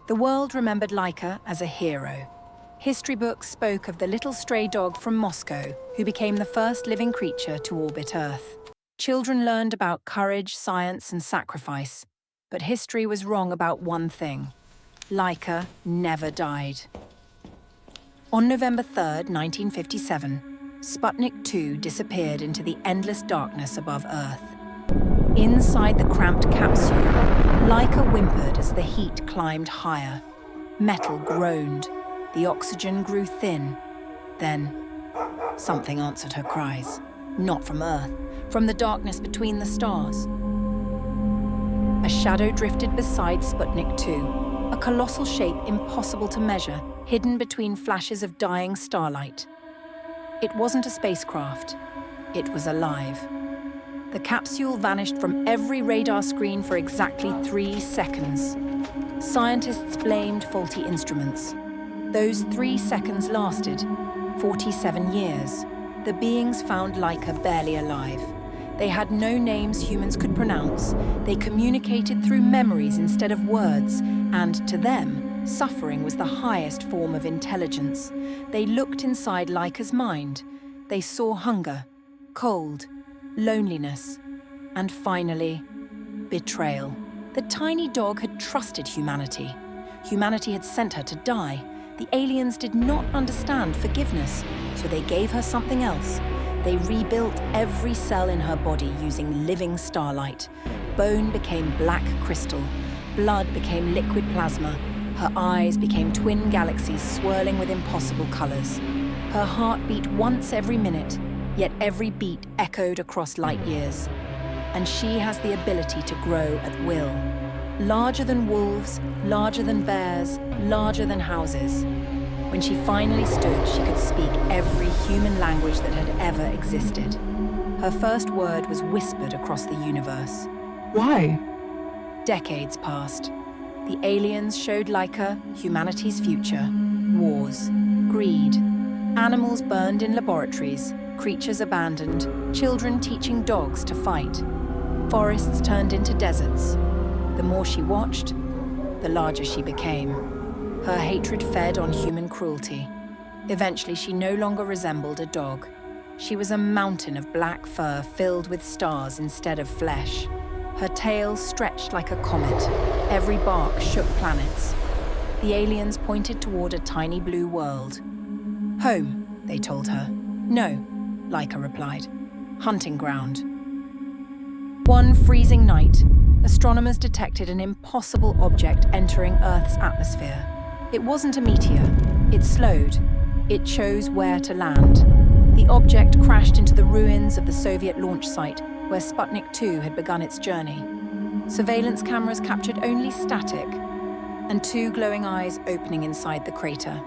The world remembered Laika as a hero. History books spoke of the little stray dog from Moscow who became the first living creature to orbit Earth. Children learned about courage, science, and sacrifice. But history was wrong about one thing. Laika never died. On November 3rd, 1957, Sputnik 2 disappeared into the endless darkness above Earth. Inside the cramped capsule, Laika whimpered as the heat climbed higher. Metal groaned. The oxygen grew thin. Then, something answered her cries. Not from Earth, from the darkness between the stars. A shadow drifted beside Sputnik 2, a colossal shape impossible to measure, hidden between flashes of dying starlight. It wasn't a spacecraft. It was alive. The capsule vanished from every radar screen for exactly 3 seconds. Scientists blamed faulty instruments. Those 3 seconds lasted 47 years. The beings found Laika barely alive. They had no names humans could pronounce. They communicated through memories instead of words, and to them, suffering was the highest form of intelligence. They looked inside Laika's mind. They saw hunger, cold, loneliness, and finally, betrayal. The tiny dog had trusted humanity. Humanity had sent her to die. The aliens did not understand forgiveness, so they gave her something else. They rebuilt every cell in her body using living starlight. Bone became black crystal. Blood became liquid plasma. Her eyes became twin galaxies swirling with impossible colors. Her heart beat once every minute, yet every beat echoed across light years. And she has the ability to grow at will. Larger than wolves, larger than bears, larger than houses. When she finally stood, she could speak every human language that had ever existed. Her first word was whispered across the universe. Why? Decades passed. The aliens showed Laika humanity's future. Wars, greed, animals burned in laboratories, creatures abandoned, children teaching dogs to fight. Forests turned into deserts. The more she watched, the larger she became. Her hatred fed on human cruelty. Eventually, she no longer resembled a dog. She was a mountain of black fur filled with stars instead of flesh. Her tail stretched like a comet. Every bark shook planets. The aliens pointed toward a tiny blue world. Home, they told her. No, Laika replied. Hunting ground. One freezing night, astronomers detected an impossible object entering Earth's atmosphere. It wasn't a meteor. It slowed. It chose where to land. The object crashed into the ruins of the Soviet launch site where Sputnik 2 had begun its journey. Surveillance cameras captured only static and 2 glowing eyes opening inside the crater.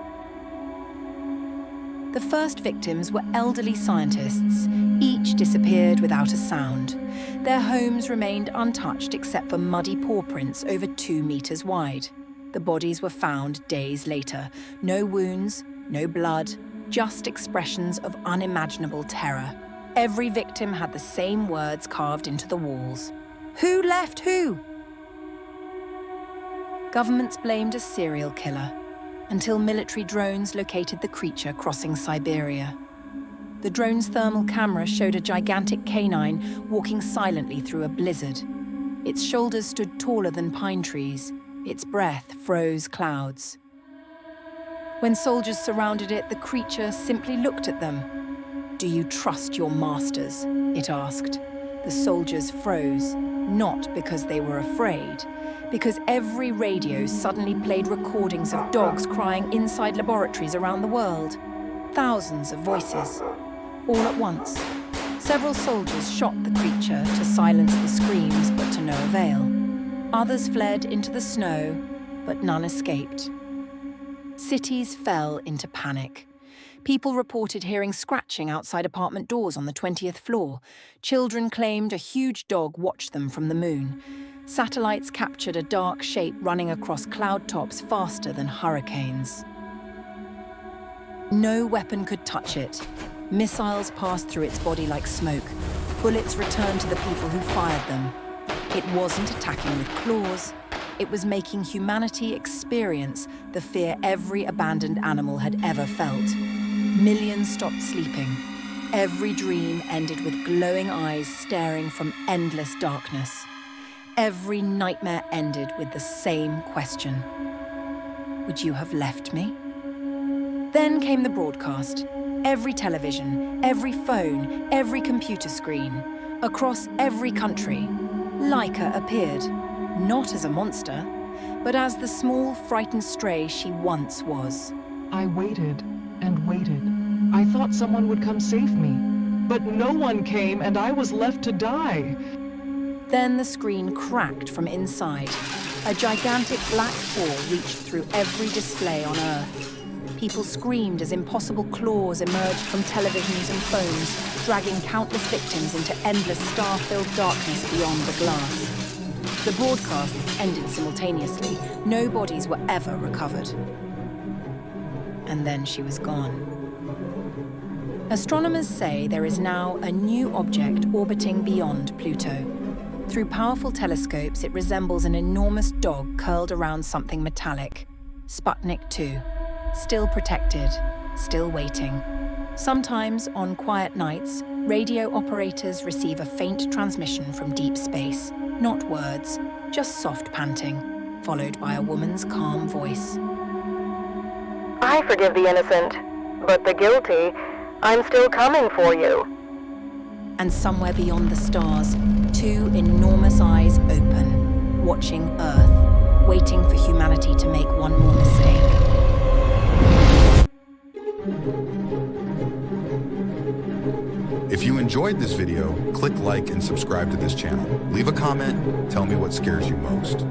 The first victims were elderly scientists. Each disappeared without a sound. Their homes remained untouched except for muddy paw prints over 2 meters wide. The bodies were found days later. No wounds, no blood, just expressions of unimaginable terror. Every victim had the same words carved into the walls. Who left who? Governments blamed a serial killer, until military drones located the creature crossing Siberia. The drone's thermal camera showed a gigantic canine walking silently through a blizzard. Its shoulders stood taller than pine trees. Its breath froze clouds. When soldiers surrounded it, the creature simply looked at them. "Do you trust your masters?" it asked. The soldiers froze, not because they were afraid, because every radio suddenly played recordings of dogs crying inside laboratories around the world. Thousands of voices. All at once, several soldiers shot the creature to silence the screams, but to no avail. Others fled into the snow, but none escaped. Cities fell into panic. People reported hearing scratching outside apartment doors on the 20th floor. Children claimed a huge dog watched them from the moon. Satellites captured a dark shape running across cloud tops faster than hurricanes. No weapon could touch it. Missiles passed through its body like smoke. Bullets returned to the people who fired them. It wasn't attacking with claws. It was making humanity experience the fear every abandoned animal had ever felt. Millions stopped sleeping. Every dream ended with glowing eyes staring from endless darkness. Every nightmare ended with the same question. Would you have left me? Then came the broadcast. Every television, every phone, every computer screen. Across every country, Laika appeared, not as a monster, but as the small, frightened stray she once was. I waited and waited. I thought someone would come save me, but no one came and I was left to die. Then the screen cracked from inside. A gigantic black hole reached through every display on Earth. People screamed as impossible claws emerged from televisions and phones, dragging countless victims into endless star-filled darkness beyond the glass. The broadcasts ended simultaneously. No bodies were ever recovered. And then she was gone. Astronomers say there is now a new object orbiting beyond Pluto. Through powerful telescopes, it resembles an enormous dog curled around something metallic. Sputnik 2. Still protected, still waiting. Sometimes, on quiet nights, radio operators receive a faint transmission from deep space. Not words, just soft panting, followed by a woman's calm voice. I forgive the innocent, but the guilty, I'm still coming for you. And somewhere beyond the stars, two enormous eyes open, watching Earth, waiting for humanity to make one more mistake. If you enjoyed this video, click like and subscribe to this channel. Leave a comment, tell me what scares you most.